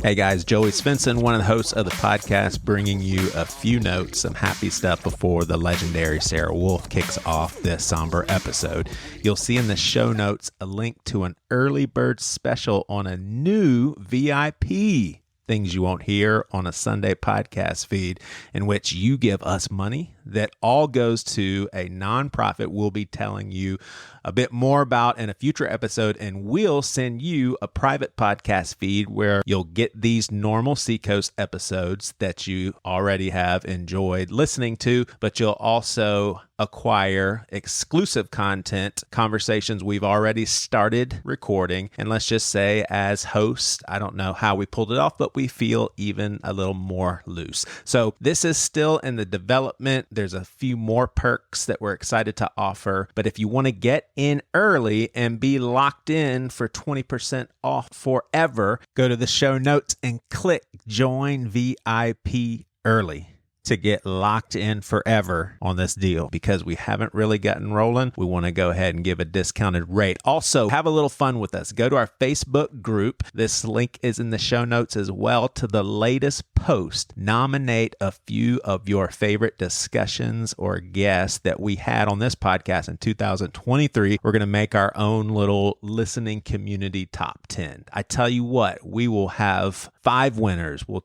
Hey guys, Joey Svendsen, one of the hosts of the podcast, bringing you a few notes, some happy stuff before the legendary Sarah Wolf kicks off this somber episode. You'll see in the show notes a link to an early bird special on a new VIP Things You Won't Hear on a Sunday podcast feed, in which you give us money that all goes to a nonprofit we'll be telling you a bit more about in a future episode, and we'll send you a private podcast feed where you'll get these normal Seacoast episodes that you already have enjoyed listening to, but you'll also acquire exclusive content, conversations we've already started recording, and let's just say as hosts, I don't know how we pulled it off, but we feel even a little more loose. So this is still in the development. There's a few more perks that we're excited to offer, but if you want to get in early and be locked in for 20% off forever, go to the show notes and click Join VIP Early to get locked in forever on this deal. Because we haven't really gotten rolling, we want to go ahead and give a discounted rate. Also, have a little fun with us. Go to our Facebook group. This link is in the show notes as well to the latest post. Nominate a few of your favorite discussions or guests that we had on this podcast in 2023. We're going to make our own little listening community top 10. I tell you what, we will have 5 winners. We'll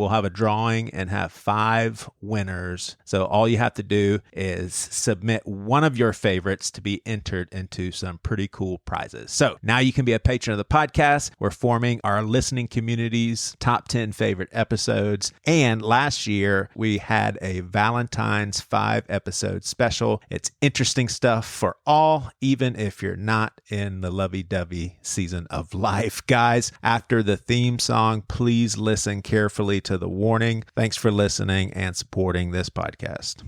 have a drawing and have 5 winners. So all you have to do is submit one of your favorites to be entered into some pretty cool prizes. So now you can be a patron of the podcast. We're forming our listening community's top 10 favorite episodes. And last year we had a Valentine's 5-episode special. It's interesting stuff for all, even if you're not in the lovey-dovey season of life. Guys, after the theme song, please listen carefully to the warning. Thanks for listening and supporting this podcast.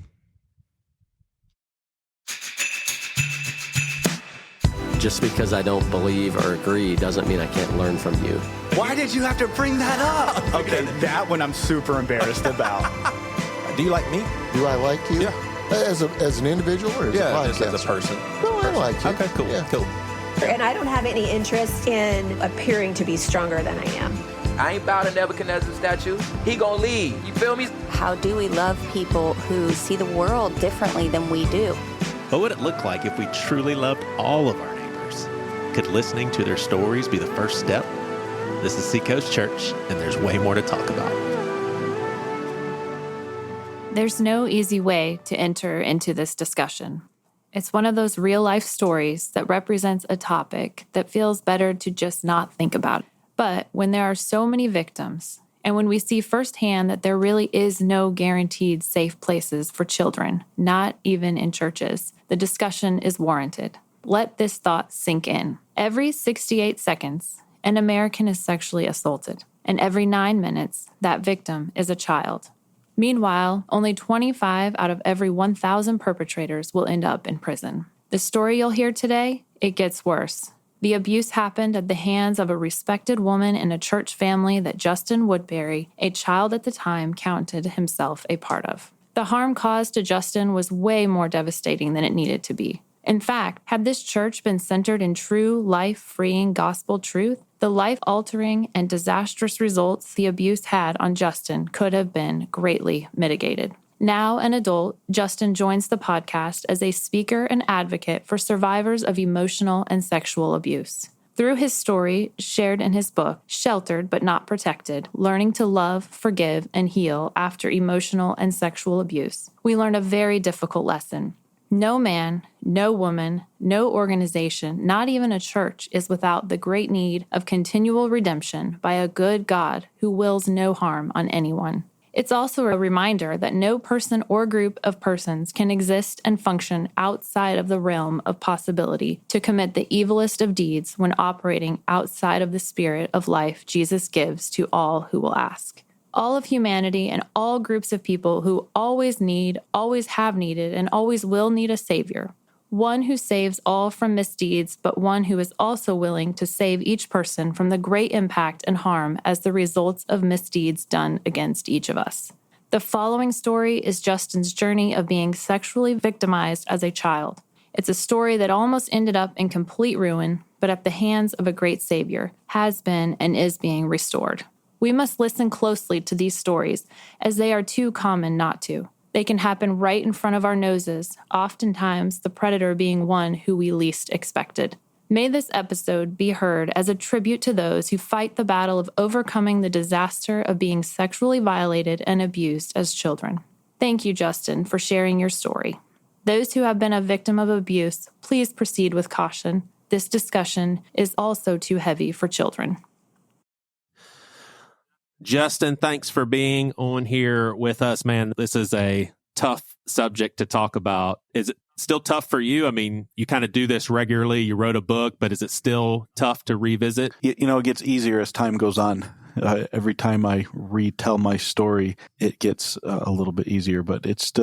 Just because I don't believe or agree doesn't mean I can't learn from you. Why did you have to bring that up? Okay, that one I'm super embarrassed about. Do you like me? Do I like you? Yeah. As an individual or as a podcast? Just as a person. No, I like you. Okay, cool. Yeah. Cool. And I don't have any interest in appearing to be stronger than I am. I ain't bow to Nebuchadnezzar's statue. He gonna lead. You feel me? How do we love people who see the world differently than we do? What would it look like if we truly loved all of our neighbors? Could listening to their stories be the first step? This is Seacoast Church, and there's way more to talk about. There's no easy way to enter into this discussion. It's one of those real-life stories that represents a topic that feels better to just not think about. But when there are so many victims, and when we see firsthand that there really is no guaranteed safe places for children, not even in churches, the discussion is warranted. Let this thought sink in. Every 68 seconds, an American is sexually assaulted, and every 9 minutes, that victim is a child. Meanwhile, only 25 out of every 1,000 perpetrators will end up in prison. The story you'll hear today, it gets worse. The abuse happened at the hands of a respected woman in a church family that Justin Woodbury, a child at the time, counted himself a part of. The harm caused to Justin was way more devastating than it needed to be. In fact, had this church been centered in true, life-freeing gospel truth, the life-altering and disastrous results the abuse had on Justin could have been greatly mitigated. Now an adult, Justin joins the podcast as a speaker and advocate for survivors of emotional and sexual abuse. Through his story, shared in his book, Sheltered But Not Protected, Learning to Love, Forgive, and Heal After Emotional and Sexual Abuse, we learn a very difficult lesson. No man, no woman, no organization, not even a church, is without the great need of continual redemption by a good God who wills no harm on anyone. It's also a reminder that no person or group of persons can exist and function outside of the realm of possibility to commit the evilest of deeds when operating outside of the spirit of life Jesus gives to all who will ask. All of humanity and all groups of people who always need, always have needed, and always will need a Savior. One who saves all from misdeeds, but one who is also willing to save each person from the great impact and harm as the results of misdeeds done against each of us. The following story is Justin's journey of being sexually victimized as a child. It's a story that almost ended up in complete ruin, but at the hands of a great Savior, has been and is being restored. We must listen closely to these stories, as they are too common not to. They can happen right in front of our noses, oftentimes the predator being one who we least expected. May this episode be heard as a tribute to those who fight the battle of overcoming the disaster of being sexually violated and abused as children. Thank you, Justin, for sharing your story. Those who have been a victim of abuse, please proceed with caution. This discussion is also too heavy for children. Justin, thanks for being on here with us, man. This is a tough subject to talk about. Is it still tough for you? I mean, you kind of do this regularly. You wrote a book, but is it still tough to revisit? It gets easier as time goes on. Every time I retell my story, it gets a little bit easier, but it's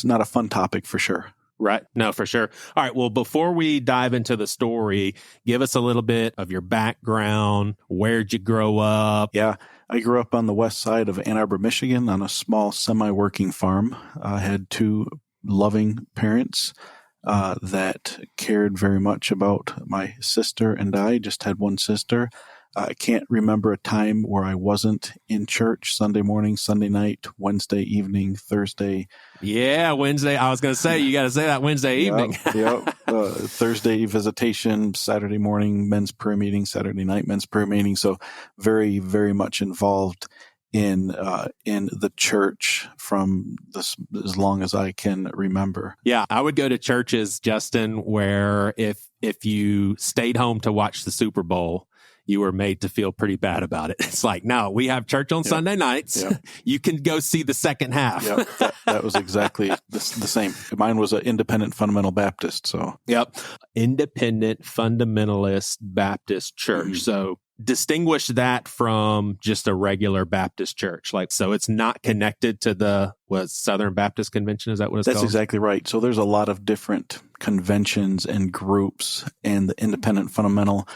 not a fun topic for sure. Right. No, for sure. All right. Well, before we dive into the story, give us a little bit of your background. Where'd you grow up? Yeah. I grew up on the west side of Ann Arbor, Michigan, on a small semi-working farm. I had two loving parents that cared very much about my sister and I. Just had one sister. I can't remember a time where I wasn't in church Sunday morning, Sunday night, Wednesday evening, Thursday. Yeah, Wednesday. I was going to say, you got to say that Wednesday evening. Yep. Thursday visitation, Saturday morning men's prayer meeting, Saturday night men's prayer meeting. So very, very much involved in the church from as long as I can remember. Yeah, I would go to churches, Justin, where if you stayed home to watch the Super Bowl, you were made to feel pretty bad about it. It's like, no, we have church on Sunday nights. Yep. You can go see the second half. Yep. That was exactly the same. Mine was an independent fundamental Baptist. So, yep. Independent fundamentalist Baptist church. Mm-hmm. So distinguish that from just a regular Baptist church. So it's not connected to the Southern Baptist Convention. Is that what it's called? That's exactly right. So there's a lot of different conventions and groups, and the independent fundamental,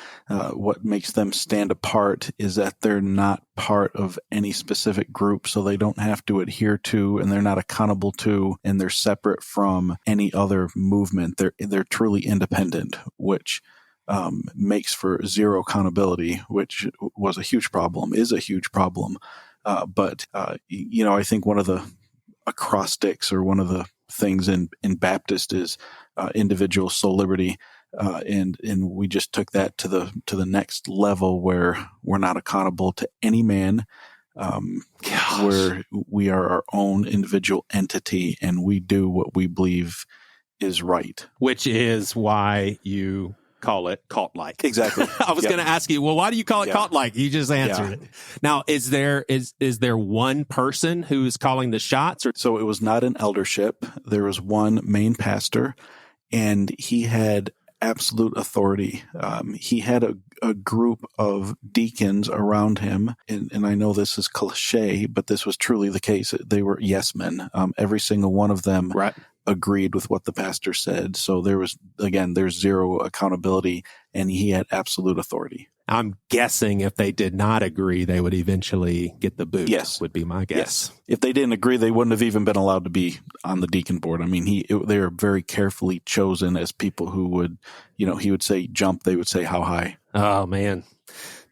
what makes them stand apart is that they're not part of any specific group, so they don't have to adhere to, and they're not accountable to, and they're separate from any other movement. They're truly independent, which makes for zero accountability, which is a huge problem. But I think one of the acrostics, or one of the things in Baptist, is individual soul liberty, and we just took that to the next level, where we're not accountable to any man, where we are our own individual entity, and we do what we believe is right, which is why you call it cult-like. Exactly. I was going to ask you, well, why do you call it cult-like? You just answered it. Now, is there one person who's calling the shots? So it was not an eldership. There was one main pastor, and he had absolute authority. He had a group of deacons around him, and I know this is cliche, but this was truly the case. They were yes men. Every single one of them agreed with what the pastor said. So there's zero accountability, and he had absolute authority. I'm guessing if they did not agree, they would eventually get the boot. Yes. Would be my guess. Yes. If they didn't agree, they wouldn't have even been allowed to be on the deacon board. I mean, they were very carefully chosen as people who would, he would say jump, they would say how high. Oh, man.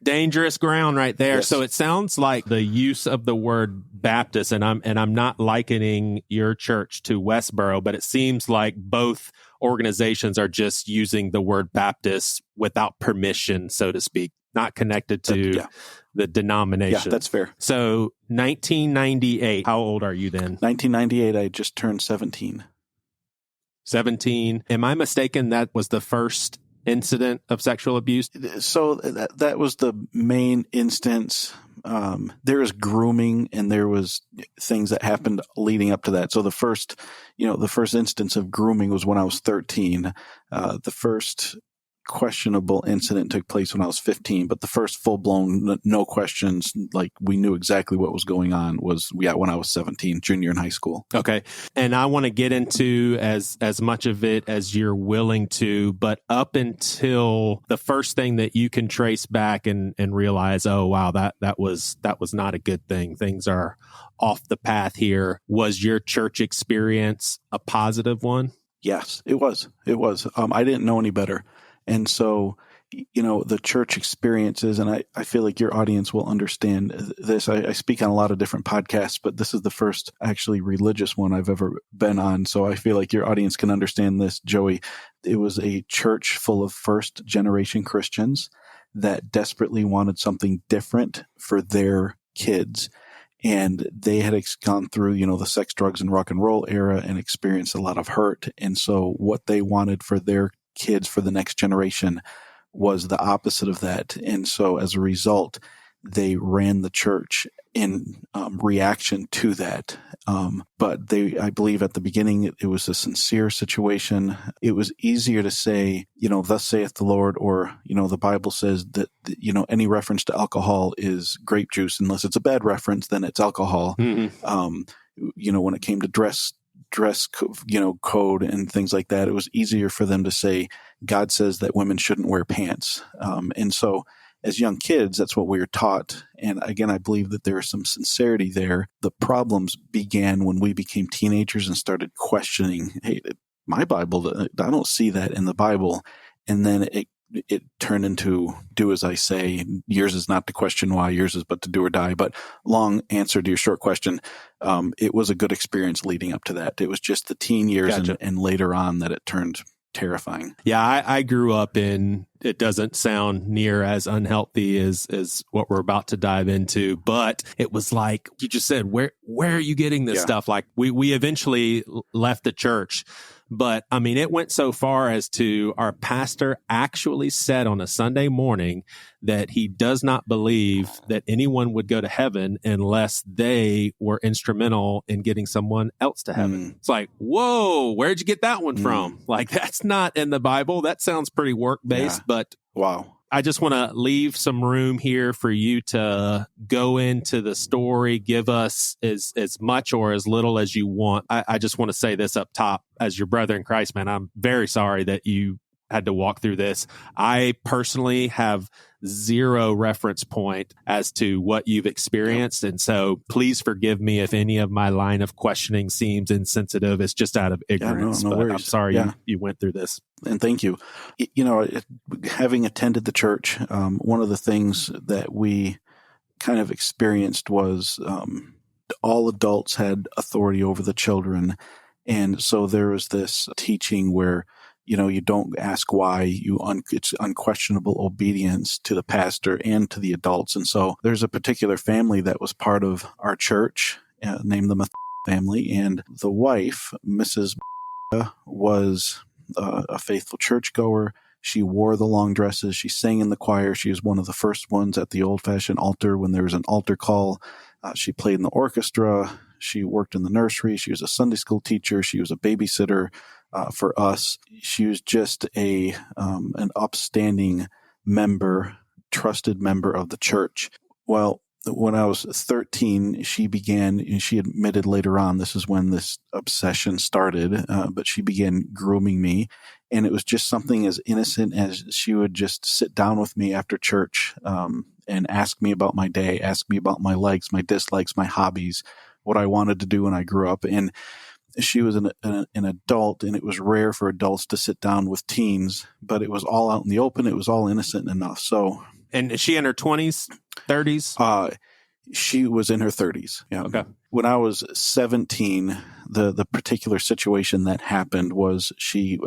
Dangerous ground right there. Yes. So it sounds like the use of the word Baptist, and I'm not likening your church to Westboro, but it seems like both organizations are just using the word Baptist without permission, so to speak, not connected to the denomination. Yeah, that's fair. So 1998, how old are you then? 1998, I just turned 17. 17. Am I mistaken? That was the first incident of sexual abuse? So that was the main instance. There was grooming, and there was things that happened leading up to that. So the first instance of grooming was when I was 13. The first questionable incident took place when I was 15, but the first full-blown, no questions, like we knew exactly what was going on, was when I was 17, junior in high school. Okay. And I want to get into as much of it as you're willing to, but up until the first thing that you can trace back and realize, oh, wow, that was not a good thing. Things are off the path here. Was your church experience a positive one? Yes, it was. I didn't know any better. And so the church experiences, and I feel like your audience will understand this. I speak on a lot of different podcasts, but this is the first actually religious one I've ever been on. So I feel like your audience can understand this, Joey. It was a church full of first generation Christians that desperately wanted something different for their kids. And they had gone through, the sex, drugs, and rock and roll era and experienced a lot of hurt. And so what they wanted for their kids, for the next generation, was the opposite of that. And so as a result, they ran the church in reaction to that. But I believe at the beginning, it was a sincere situation. It was easier to say, thus saith the Lord, or, the Bible says that, any reference to alcohol is grape juice. Unless it's a bad reference, then it's alcohol. Mm-hmm. When it came to dress code and things like that, it was easier for them to say, God says that women shouldn't wear pants. And so as young kids, that's what we were taught. And again, I believe that there is some sincerity there. The problems began when we became teenagers and started questioning, hey, my Bible, I don't see that in the Bible. And then it turned into do as I say. Yours is not to question why, yours is but to do or die. But long answer to your short question, it was a good experience leading up to that. It was just the teen years and later on that it turned terrifying. Yeah, I grew up in, it doesn't sound near as unhealthy as what we're about to dive into, but it was like you just said, where are you getting this stuff? Like we eventually left the church. But I mean, it went so far as to our pastor actually said on a Sunday morning that he does not believe that anyone would go to heaven unless they were instrumental in getting someone else to heaven. It's like, whoa, where'd you get that one from? Like, that's not in the Bible. That sounds pretty work-based, but wow. I just want to leave some room here for you to go into the story, give us as much or as little as you want. I just want to say this up top. As your brother in Christ, man, I'm very sorry that you had to walk through this. I personally have zero reference point as to what you've experienced. And so please forgive me if any of my line of questioning seems insensitive. It's just out of ignorance. No worries. I'm sorry you went through this. And thank you. Having attended the church, one of the things that we kind of experienced was all adults had authority over the children. And so there was this teaching where you don't ask why, it's unquestionable obedience to the pastor and to the adults. And so there's a particular family that was part of our church, named the family, and the wife, Mrs. was a faithful churchgoer. She wore the long dresses. She sang in the choir. She was one of the first ones at the old-fashioned altar when there was an altar call. She played in the orchestra. She worked in the nursery. She was a Sunday school teacher. She was a babysitter for us. She was just an upstanding member, trusted member of the church. Well, when I was 13, she admitted later on, this is when this obsession started, but she began grooming me. And it was just something as innocent as she would just sit down with me after church and ask me about my day, ask me about my likes, my dislikes, my hobbies, what I wanted to do when I grew up. And she was an adult, and it was rare for adults to sit down with teens, but it was all out in the open. It was all innocent enough. So, and is she in her 20s, 30s? She was in her 30s. Yeah. Okay. When I was 17, the particular situation that happened was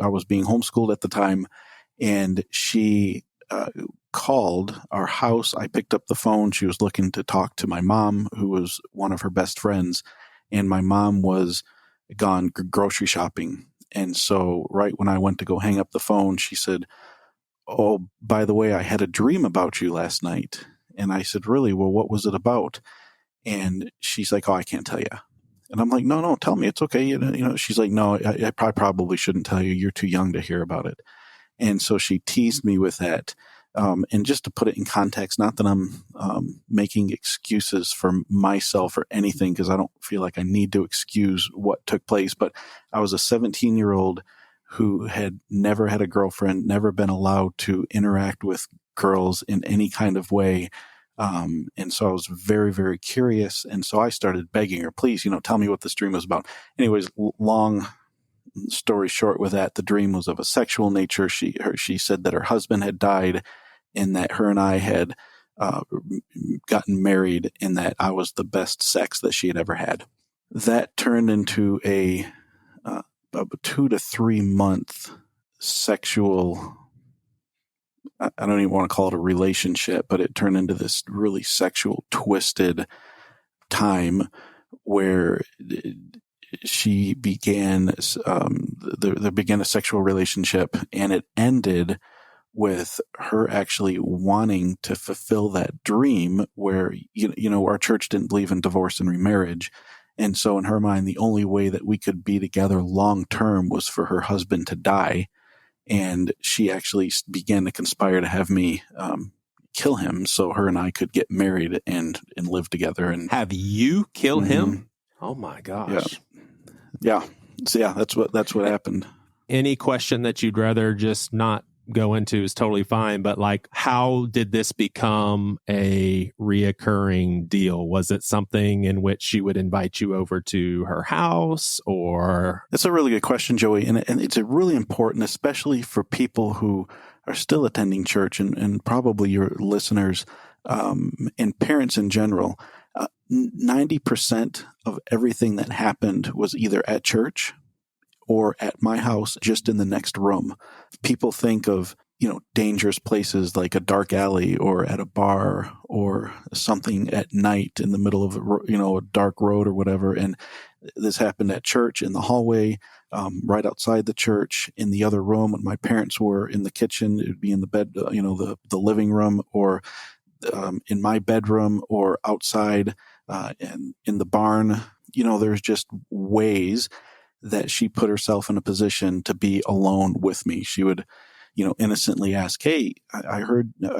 I was being homeschooled at the time, and she called our house. I picked up the phone. She was looking to talk to my mom, who was one of her best friends, and my mom was gone grocery shopping. And so right when I went to go hang up the phone, she said, "Oh, by the way, I had a dream about you last night." And I said, "Really? Well, what was it about?" And she's like, "Oh, I can't tell you." And I'm like, no, tell me. It's okay. She's like, "No, I probably shouldn't tell you. You're too young to hear about it." And so she teased me with that. And just to put it in context, not that I'm making excuses for myself or anything, because I don't feel like I need to excuse what took place, but I was a 17-year-old who had never had a girlfriend, never been allowed to interact with girls in any kind of way. And so I was very, very curious. And so I started begging her, "Please, tell me what this dream was about." Anyways, long story short with that, the dream was of a sexual nature. She said that her husband had died and that her and I had gotten married and that I was the best sex that she had ever had. That turned into a 2 to 3 month sexual, I don't even want to call it a relationship, but it turned into this really sexual, twisted time where she began, there began a sexual relationship, and it ended with her actually wanting to fulfill that dream where, our church didn't believe in divorce and remarriage. And so in her mind, the only way that we could be together long term was for her husband to die. And she actually began to conspire to have me kill him so her and I could get married and live together. And have you kill him? Oh my gosh. Yeah. So that's what happened. Any question that you'd rather just not go into is totally fine. But like, how did this become a reoccurring deal? Was it something in which she would invite you over to her house, or? That's a really good question, Joey. And it's really important, especially for people who are still attending church and probably your listeners and parents in general. 90% of everything that happened was either at church or at my house, just in the next room. People think of, dangerous places like a dark alley or at a bar or something at night in the middle of, a dark road or whatever. And this happened at church, in the hallway, right outside the church, in the other room when my parents were in the kitchen. It would be in the bed, the living room, or in my bedroom, or outside and in the barn. There's just ways that she put herself in a position to be alone with me. She would, innocently ask, "Hey, I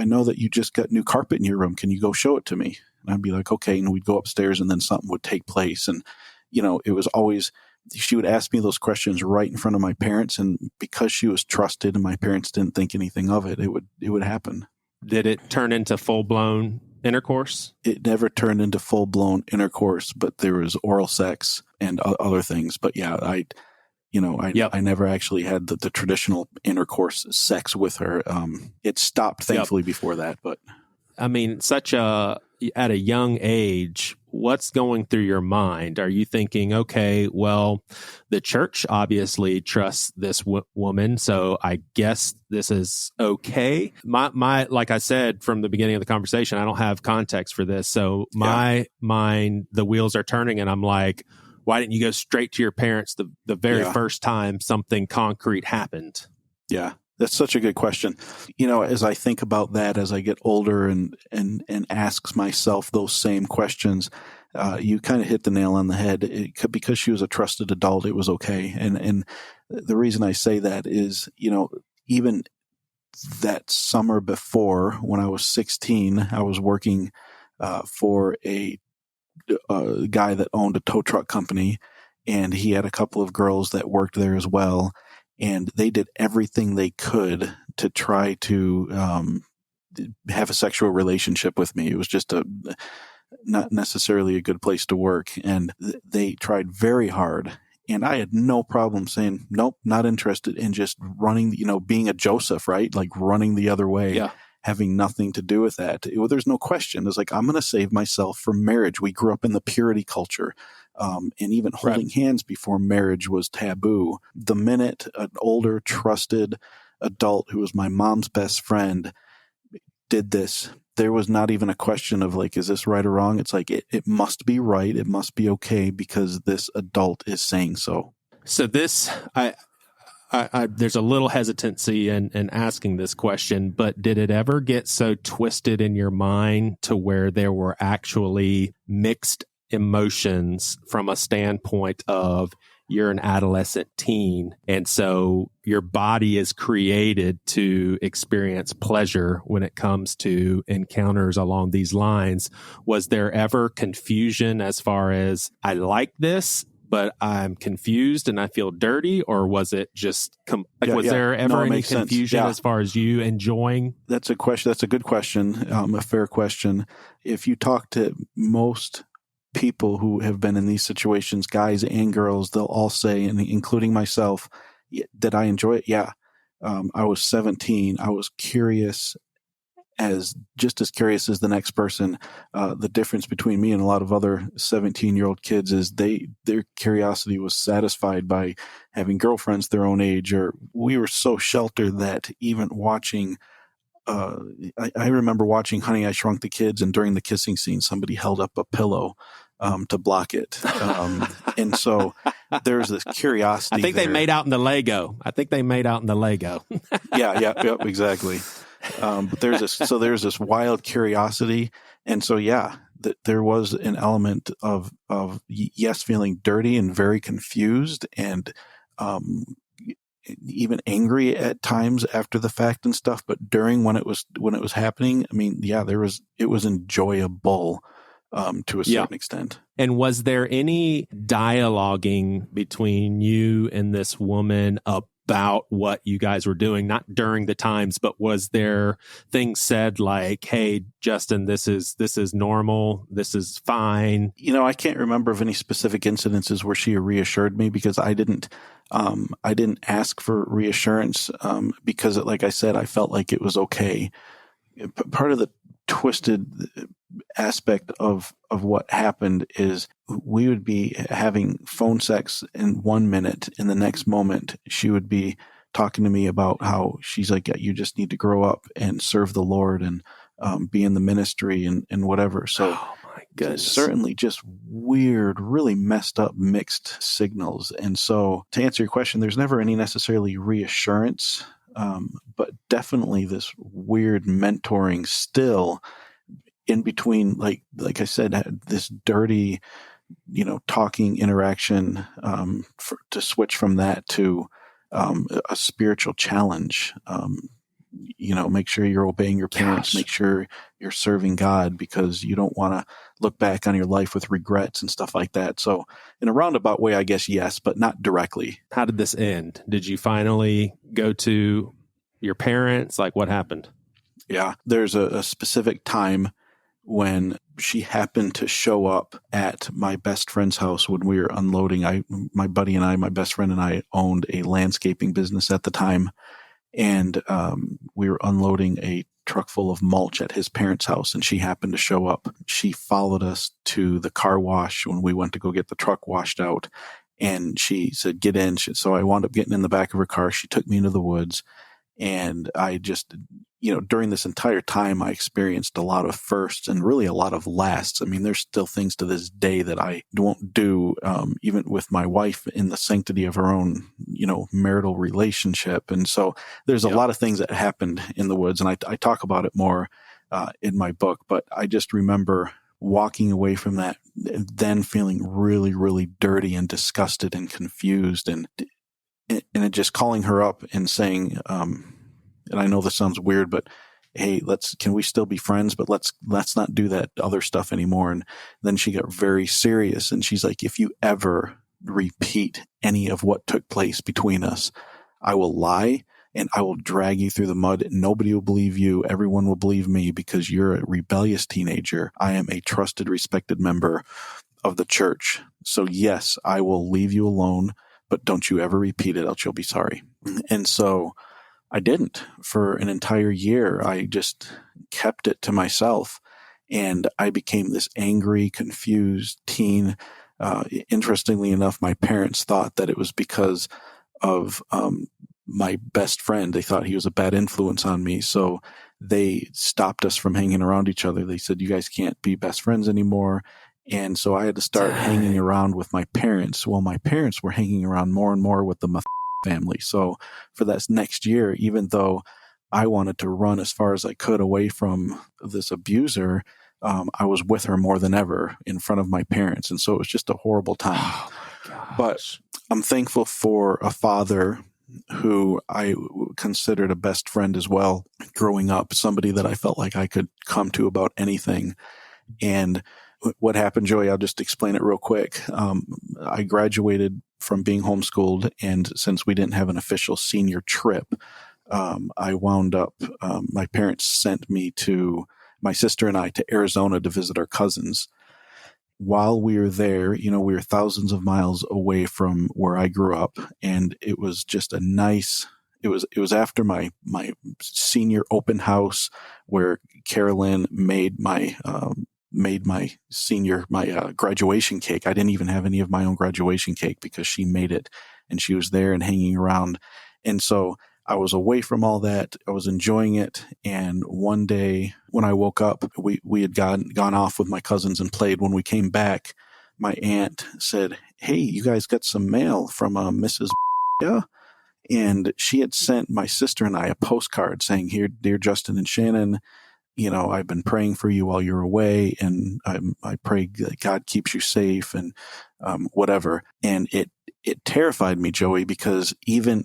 know that you just got new carpet in your room. Can you go show it to me?" And I'd be like, "Okay." And we'd go upstairs, and then something would take place. And, it was always, she would ask me those questions right in front of my parents. And because she was trusted and my parents didn't think anything of it, it would happen. Did it turn into full-blown intercourse? It never turned into full-blown intercourse, but there was oral sex and other things. But yeah, I never actually had the traditional intercourse sex with her. It stopped, thankfully, before that. But I mean, at a young age, what's going through your mind? Are you thinking, okay, well, the church obviously trusts this woman, so I guess this is okay? My, like I said from the beginning of the conversation, I don't have context for this. So my mind, the wheels are turning, and I'm like, why didn't you go straight to your parents the very first time something concrete happened? Yeah. That's such a good question. As I think about that, as I get older and asks myself those same questions, you kind of hit the nail on the head. Because she was a trusted adult, it was okay. And the reason I say that is, even that summer before, when I was 16, I was working for a guy that owned a tow truck company, and he had a couple of girls that worked there as well. And they did everything they could to try to have a sexual relationship with me. It was just not necessarily a good place to work. And they tried very hard. And I had no problem saying, nope, not interested, in just running, being a Joseph, right? Like running the other way, having nothing to do with that. There's no question. It's like, I'm going to save myself for marriage. We grew up in the purity culture. And even holding hands before marriage was taboo. The minute an older, trusted adult who was my mom's best friend did this, there was not even a question of like, is this right or wrong? It's like, it must be right. It must be okay because this adult is saying so. So this, I there's a little hesitancy in asking this question, but did it ever get so twisted in your mind to where there were actually mixed emotions from a standpoint of you're an adolescent teen, and so your body is created to experience pleasure when it comes to encounters along these lines? Was there ever confusion as far as, I like this, but I'm confused and I feel dirty? Or was it just, was there ever any confusion as far as you enjoying? That's a question. That's a good question. A fair question. If you talk to most people who have been in these situations, guys and girls, they'll all say, and including myself, did I enjoy it? Yeah. I was 17. I was curious, just as curious as the next person. The difference between me and a lot of other 17-year-old kids is their curiosity was satisfied by having girlfriends their own age, or we were so sheltered that even watching, I remember watching Honey, I Shrunk the Kids, and during the kissing scene, somebody held up a pillow to block it. And so there's this curiosity. I think they made out in the Lego. Yeah, exactly. But there's this wild curiosity. And so, there was an element of yes, feeling dirty and very confused and, even angry at times after the fact and stuff. But during when it was happening, I mean, it was enjoyable, to a certain extent. And was there any dialoguing between you and this woman about what you guys were doing? Not during the times, but was there things said like, "Hey, Justin, this is normal. This is fine"? I can't remember of any specific incidences where she reassured me, because I didn't ask for reassurance, because, like I said, I felt like it was okay. Part of the twisted aspect of what happened is we would be having phone sex in 1 minute, in the next moment she would be talking to me about how she's like, you just need to grow up and serve the Lord and be in the ministry and whatever. So oh my goodness, certainly just weird, really messed up, mixed signals. And so to answer your question, there's never any necessarily reassurance, but definitely this weird mentoring still in between, like I said, this dirty, talking interaction, to switch from that to a spiritual challenge. Make sure you're obeying your parents. Gosh. Make sure you're serving God, because you don't want to look back on your life with regrets and stuff like that. So in a roundabout way, I guess, yes, but not directly. How did this end? Did you finally go to your parents? Like, what happened? Yeah, there's a specific time when she happened to show up at my best friend's house when we were unloading. My buddy and I, my best friend and I, owned a landscaping business at the time. And we were unloading a truck full of mulch at his parents' house, and she happened to show up. She followed us to the car wash when we went to go get the truck washed out. And she said, "Get in." So I wound up getting in the back of her car. She took me into the woods. And I just, during this entire time, I experienced a lot of firsts and really a lot of lasts. I mean, there's still things to this day that I won't do, even with my wife in the sanctity of her own, marital relationship. And so there's a lot of things that happened in the woods, and I talk about it more in my book. But I just remember walking away from that, then feeling really, really dirty and disgusted and confused, and just calling her up and saying, and I know this sounds weird, but hey, can we still be friends? But let's not do that other stuff anymore. And then she got very serious, and she's like, "If you ever repeat any of what took place between us, I will lie and I will drag you through the mud. Nobody will believe you. Everyone will believe me, because you're a rebellious teenager. I am a trusted, respected member of the church. So yes, I will leave you alone, but don't you ever repeat it, else you'll be sorry." And so I didn't for an entire year. I just kept it to myself, and I became this angry, confused teen. Interestingly enough, my parents thought that it was because of my best friend. They thought he was a bad influence on me. So they stopped us from hanging around each other. They said, "You guys can't be best friends anymore." And so I had to start hanging around with my parents. Well, my parents were hanging around more and more with the family. So for that next year, even though I wanted to run as far as I could away from this abuser, I was with her more than ever in front of my parents. And so it was just a horrible time. Oh my gosh. But I'm thankful for a father who I considered a best friend as well growing up, somebody that I felt like I could come to about anything. And what happened, Joey, I'll just explain it real quick. I graduated from being homeschooled, and since we didn't have an official senior trip, I wound up, my parents sent me my sister and I, to Arizona to visit our cousins. while we were there, we were thousands of miles away from where I grew up, and it was just a nice. It was after my senior open house where Carolyn made my graduation cake. I didn't even have any of my own graduation cake because she made it, and she was there and hanging around, and so I was away from all that. I was enjoying it. And one day when I woke up, we had gone off with my cousins and played. When we came back, my aunt said, "Hey, you guys got some mail from Mrs. And she had sent my sister and I a postcard saying, "Here, dear Justin and Shannon, I've been praying for you while you're away, and I pray that God keeps you safe and whatever." And it terrified me, Joey, because even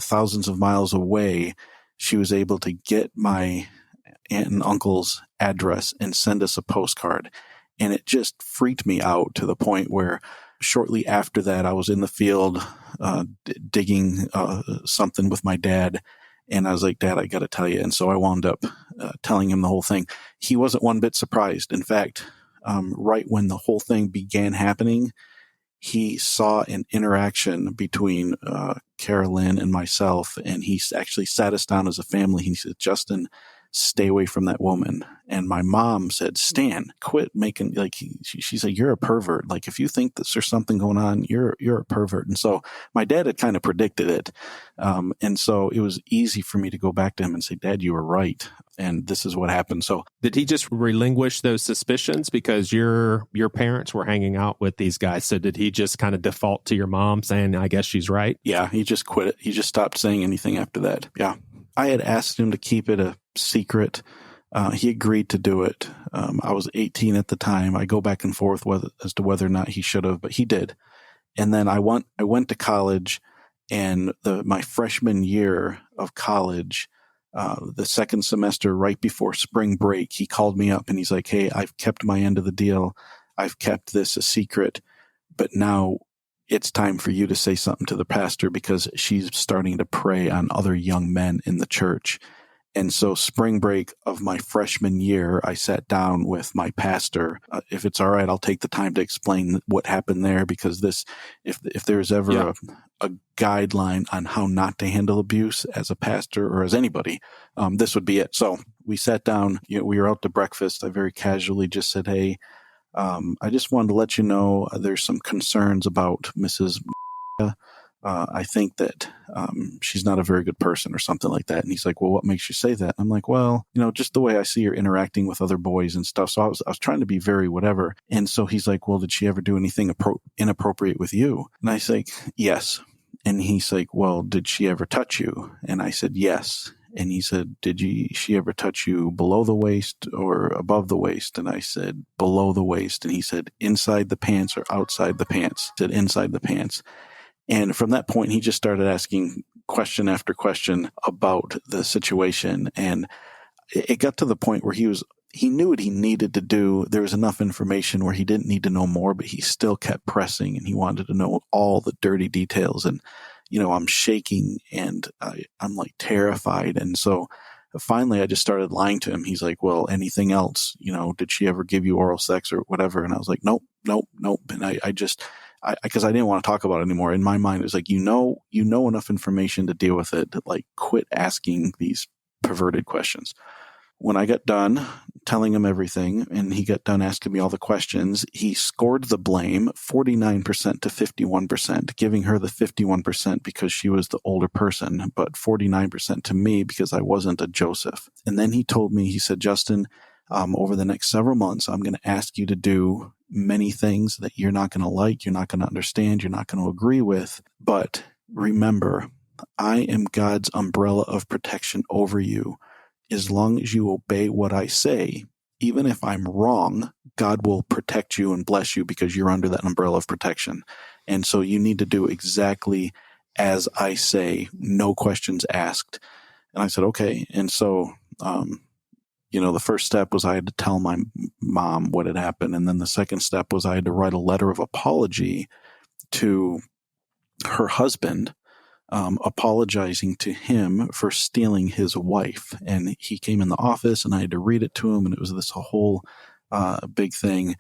thousands of miles away, she was able to get my aunt and uncle's address and send us a postcard. And it just freaked me out to the point where shortly after that, I was in the field digging something with my dad. And I was like, "Dad, I got to tell you." And so I wound up telling him the whole thing. He wasn't one bit surprised. In fact, right when the whole thing began happening, he saw an interaction between Carolyn and myself, and he actually sat us down as a family. He said, "Justin, stay away from that woman." And my mom said, "Stan, quit making," she said, "You're a pervert. Like, if you think that there's something going on, you're a pervert." And so my dad had kind of predicted it. And so it was easy for me to go back to him and say, "Dad, you were right. And this is what happened." So did he just relinquish those suspicions because your parents were hanging out with these guys? So did he just kind of default to your mom saying, "I guess she's right"? Yeah, he just quit it. He just stopped saying anything after that. Yeah. I had asked him to keep it a secret. He agreed to do it. I was 18 at the time. I go back and forth as to whether or not he should have, but he did. And then I went to college, and my freshman year of college, the second semester right before spring break, he called me up and he's like, "Hey, I've kept my end of the deal. I've kept this a secret, but now it's time for you to say something to the pastor because she's starting to prey on other young men in the church." And so spring break of my freshman year, I sat down with my pastor. If it's all right, I'll take the time to explain what happened there, because if there's ever a guideline on how not to handle abuse as a pastor or as anybody, this would be it. So we sat down, we were out to breakfast. I very casually just said, "Hey, I just wanted to let you know there's some concerns about Mrs. I think that she's not a very good person," or something like that. And he's like, "Well, what makes you say that?" I'm like, "Well, just the way I see her interacting with other boys and stuff." So I was trying to be very whatever. And so he's like, "Well, did she ever do anything inappropriate with you?" And I say, "Yes." And he's like, "Well, did she ever touch you?" And I said, "Yes." And he said, "Did she ever touch you below the waist or above the waist?" And I said, "Below the waist." And he said, "Inside the pants or outside the pants?" I said, "Inside the pants." And from that point, he just started asking question after question about the situation. And it got to the point where he knew what he needed to do. There was enough information where he didn't need to know more, but he still kept pressing and he wanted to know all the dirty details. And, I'm shaking and I'm like terrified. And so finally I just started lying to him. He's like, "Well, anything else? Did she ever give you oral sex or whatever?" And I was like, nope. And because I didn't want to talk about it anymore. In my mind, it was like, you know enough information to deal with it. Like, quit asking these perverted questions. When I got done telling him everything and he got done asking me all the questions, he scored the blame 49% to 51%, giving her the 51% because she was the older person, but 49% to me because I wasn't a Joseph. And then he told me, he said, "Justin, over the next several months, I'm going to ask you to do many things that you're not going to like, you're not going to understand, you're not going to agree with. But remember, I am God's umbrella of protection over you. As long as you obey what I say, even if I'm wrong, God will protect you and bless you because you're under that umbrella of protection. And so you need to do exactly as I say, no questions asked." And I said, "Okay." And so, the first step was I had to tell my mom what had happened. And then the second step was I had to write a letter of apology to her husband, apologizing to him for stealing his wife. And he came in the office and I had to read it to him. And it was this whole big thing.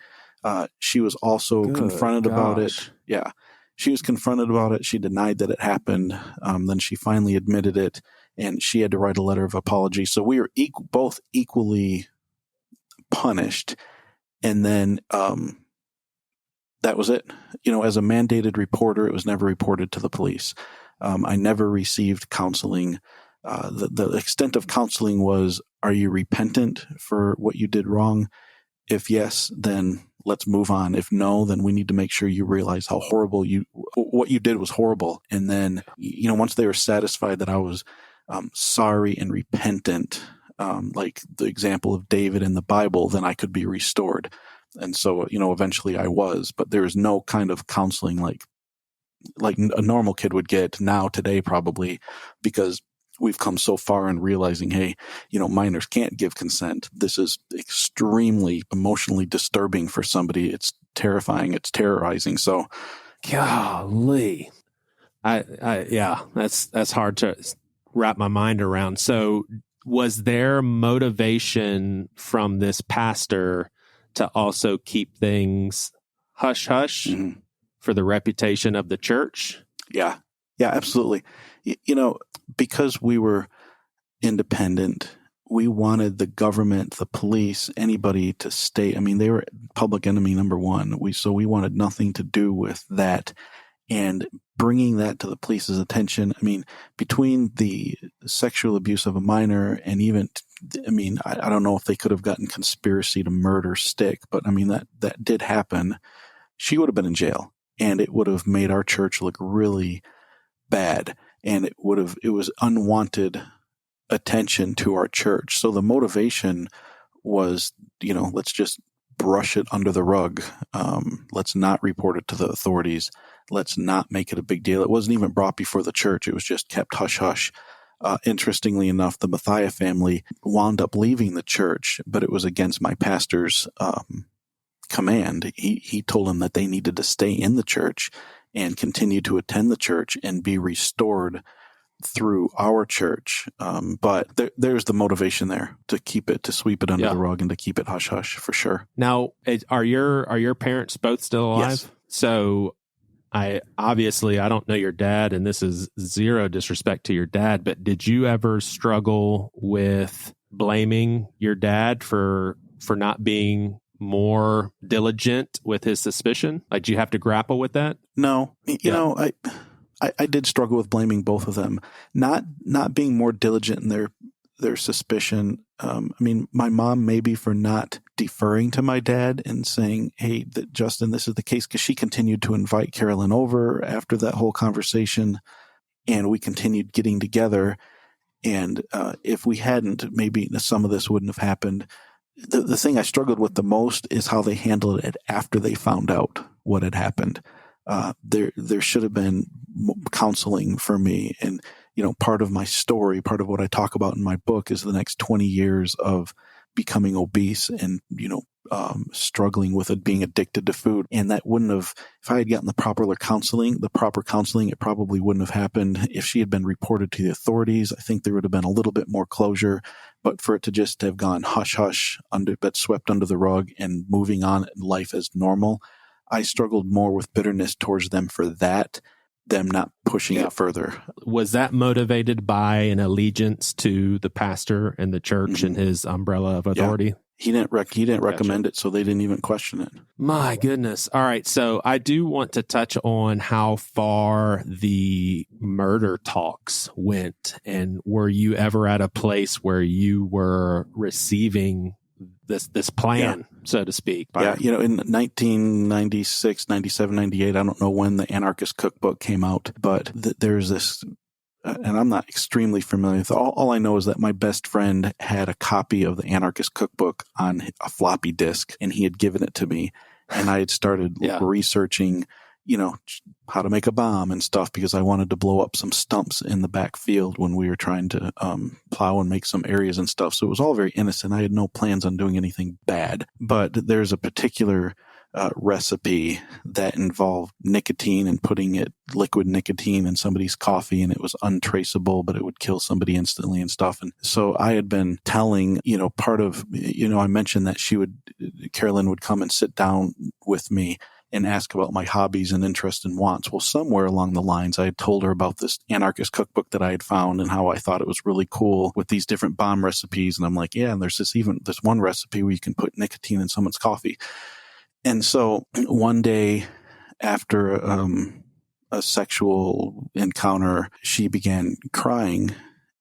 She was also confronted about it. Yeah. She was confronted about it. She denied that it happened. Then she finally admitted it, and she had to write a letter of apology. So we were both equally punished. And then that was it. As a mandated reporter, it was never reported to the police. I never received counseling. The extent of counseling was, are you repentant for what you did wrong? If yes, then let's move on. If no, then we need to make sure you realize how horrible what you did was horrible. And then, once they were satisfied that I was sorry and repentant, like the example of David in the Bible, then I could be restored. And so, eventually I was, but there is no kind of counseling like a normal kid would get now today, probably, because we've come so far in realizing, hey, minors can't give consent. This is extremely emotionally disturbing for somebody. It's terrifying. It's terrorizing. So, golly, that's hard to wrap my mind around. So, was there motivation from this pastor to also keep things hush hush for the reputation of the church? Yeah, absolutely. Because we were independent, we wanted the government, the police, anybody to stay. I mean, they were public enemy number one. So we wanted nothing to do with that. And bringing that to the police's attention, I mean, between the sexual abuse of a minor and even, I don't know if they could have gotten conspiracy to murder stick, but I mean, that did happen. She would have been in jail, and it would have made our church look really bad. And it was unwanted attention to our church. So the motivation was, let's just brush it under the rug. Let's not report it to the authorities. Let's not make it a big deal. It wasn't even brought before the church. It was just kept hush hush. Interestingly enough, the Mathia family wound up leaving the church, but it was against my pastor's command. He told them that they needed to stay in the church and continue to attend the church and be restored through our church. But there's the motivation there to sweep it under the rug and to keep it hush hush for sure. Now, are your parents both still alive? Yes. So I don't know your dad, and this is zero disrespect to your dad, but did you ever struggle with blaming your dad for not being more diligent with his suspicion? Like, do you have to grapple with that? No, I did struggle with blaming both of them, not being more diligent in their suspicion. My mom maybe for not deferring to my dad and saying, hey, Justin, this is the case, because she continued to invite Carolyn over after that whole conversation, and we continued getting together. And if we hadn't, maybe some of this wouldn't have happened. The thing I struggled with the most is how they handled it after they found out what had happened. There should have been counseling for me. And, part of my story, part of what I talk about in my book is the next 20 years of becoming obese and, struggling with it, being addicted to food. And that wouldn't have, if I had gotten the proper counseling, it probably wouldn't have happened. If she had been reported to the authorities, I think there would have been a little bit more closure. But for it to just have gone hush hush, but swept under the rug and moving on in life as normal, I struggled more with bitterness towards them for that, them not pushing it further. Was that motivated by an allegiance to the pastor and the church and his umbrella of authority? Yeah. He didn't recommend it, so they didn't even question it. My goodness. All right. So I do want to touch on how far the murder talks went. And were you ever at a place where you were receiving this plan, so to speak? In 1996, 97, 98, I don't know when the Anarchist Cookbook came out, but there's this, and I'm not extremely familiar with it. All I know is that my best friend had a copy of the Anarchist Cookbook on a floppy disk, and he had given it to me, and I had started researching, how to make a bomb and stuff, because I wanted to blow up some stumps in the back field when we were trying to plow and make some areas and stuff. So it was all very innocent. I had no plans on doing anything bad. But there's a particular recipe that involved nicotine and putting liquid nicotine in somebody's coffee, and it was untraceable, but it would kill somebody instantly and stuff. And so I had been telling, part of, I mentioned that Carolyn would come and sit down with me and ask about my hobbies and interests and wants. Well, somewhere along the lines, I had told her about this anarchist cookbook that I had found and how I thought it was really cool with these different bomb recipes. And I'm like, yeah, and there's this one recipe where you can put nicotine in someone's coffee. And so one day after a sexual encounter, she began crying,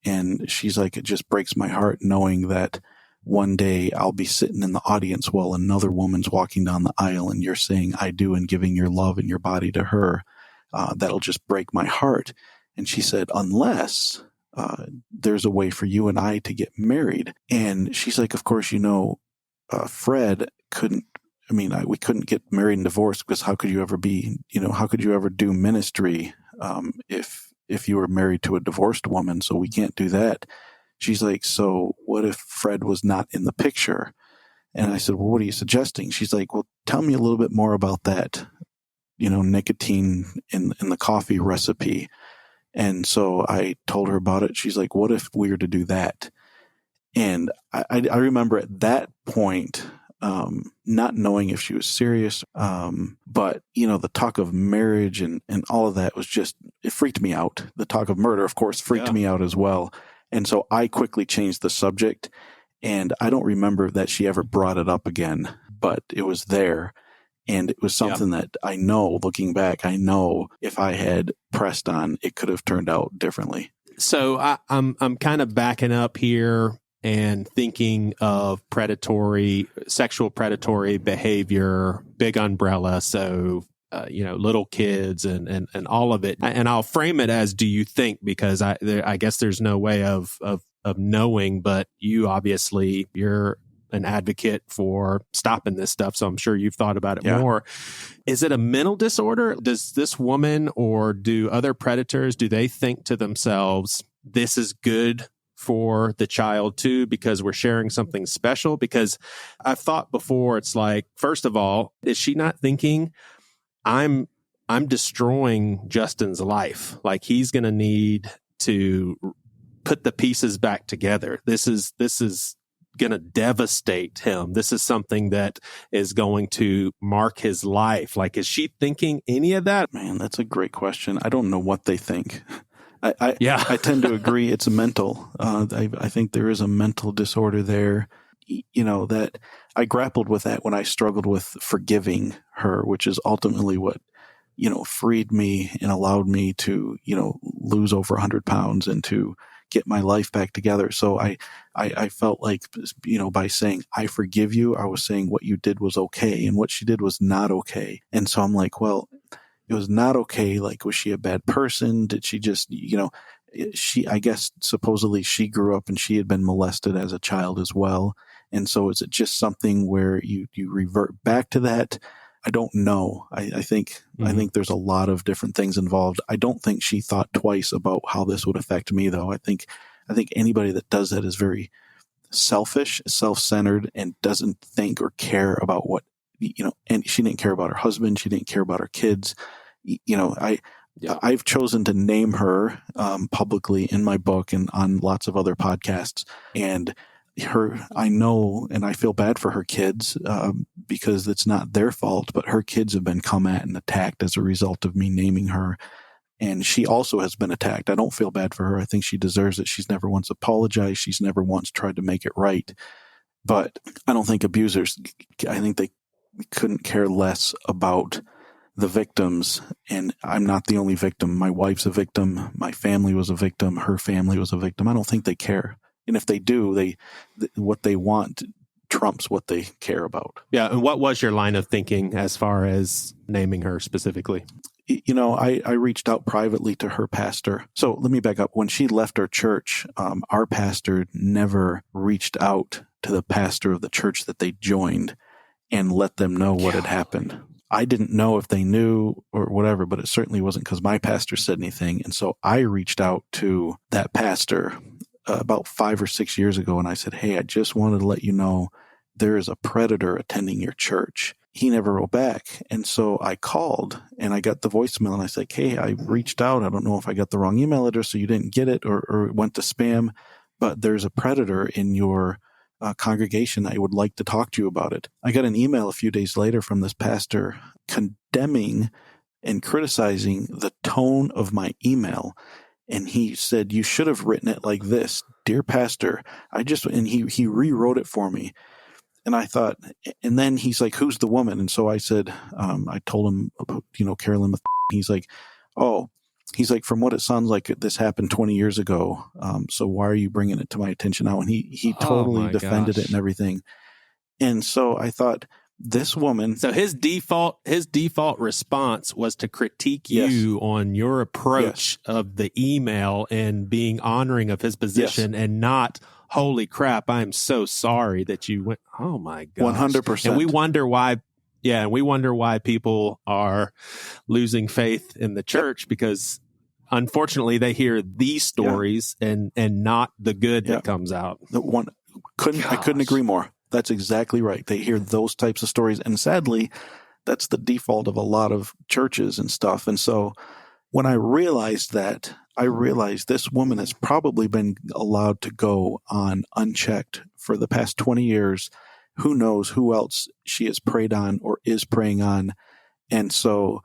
and she's like, it just breaks my heart knowing that one day I'll be sitting in the audience while another woman's walking down the aisle and you're saying I do and giving your love and your body to her. That'll just break my heart. And she said, unless there's a way for you and I to get married. And she's like, of course, Fred couldn't. We couldn't get married and divorced because how could you ever do ministry if you were married to a divorced woman? So we can't do that. She's like, so what if Fred was not in the picture? And I said, well, what are you suggesting? She's like, well, tell me a little bit more about that, nicotine in the coffee recipe. And so I told her about it. She's like, what if we were to do that? And I remember at that point, not knowing if she was serious, but the talk of marriage and all of that was just, it freaked me out. The talk of murder, of course, freaked me out as well. And so I quickly changed the subject, and I don't remember that she ever brought it up again, but it was there. And it was something that I know, looking back, if I had pressed on, it could have turned out differently. So I'm kind of backing up here and thinking of sexual predatory behavior, big umbrella. So, little kids and all of it. And I'll frame it as, do you think, because I guess there's no way of knowing, but you're an advocate for stopping this stuff. So I'm sure you've thought about it more. Is it a mental disorder? Does this woman or do other predators, do they think to themselves, this is good for the child too, because we're sharing something special? Because I've thought before, it's like, first of all, is she not thinking, I'm destroying Justin's life? Like, he's going to need to put the pieces back together. This is going to devastate him. This is something that is going to mark his life. Like, is she thinking any of that? Man, that's a great question. I don't know what they think. I tend to agree it's a mental. I think there is a mental disorder there. That I grappled with that when I struggled with forgiving her, which is ultimately what, freed me and allowed me to, lose over 100 pounds and to get my life back together. So I felt like, by saying, I forgive you, I was saying what you did was okay. And what she did was not okay. And so I'm like, well, it was not okay. Like, was she a bad person? Did she just, I guess supposedly she grew up and she had been molested as a child as well. And so is it just something where you revert back to that? I don't know. I think there's a lot of different things involved. I don't think she thought twice about how this would affect me, though. I think anybody that does that is very selfish, self-centered, and doesn't think or care about what, and she didn't care about her husband. She didn't care about her kids. I've chosen to name her publicly in my book and on lots of other podcasts. And I know, and I feel bad for her kids because it's not their fault, but her kids have been come at and attacked as a result of me naming her. And she also has been attacked. I don't feel bad for her. I think she deserves it. She's never once apologized. She's never once tried to make it right. But I don't think abusers, I think they couldn't care less about the victims. And I'm not the only victim. My wife's a victim. My family was a victim. Her family was a victim. I don't think they care. And if they do, what they want trumps what they care about. Yeah. And what was your line of thinking as far as naming her specifically? I reached out privately to her pastor. So let me back up. When she left our church, our pastor never reached out to the pastor of the church that they joined and let them know what had happened. I didn't know if they knew or whatever, but it certainly wasn't because my pastor said anything. And so I reached out to that pastor about 5 or 6 years ago, and I said, hey, I just wanted to let you know there is a predator attending your church. he never wrote back. And so I called and I got the voicemail and I said, hey, I reached out. I don't know if I got the wrong email address or you didn't get it or it went to spam, but there's a predator in your congregation. I would like to talk to you about it. I got an email a few days later from this pastor condemning and criticizing the tone of my email. And he said, you should have written it like this. Dear pastor, and he rewrote it for me. And I thought, and then he's like, who's the woman? And so I said, I told him about, Carolyn. He's like, oh, he's like, from what it sounds like, this happened 20 years ago. So why are you bringing it to my attention now? And he totally defended it and everything. And so I thought, this woman. So his default response was to critique you on your approach of the email and being honoring of his position and not, holy crap, I'm so sorry that you went. Oh my gosh. 100%. And we wonder why people are losing faith in the church because unfortunately they hear these stories and not the good that comes out. I couldn't agree more. That's exactly right. They hear those types of stories. And sadly, that's the default of a lot of churches and stuff. And so when I realized that, I realized this woman has probably been allowed to go on unchecked for the past 20 years. Who knows who else she has preyed on or is preying on. And so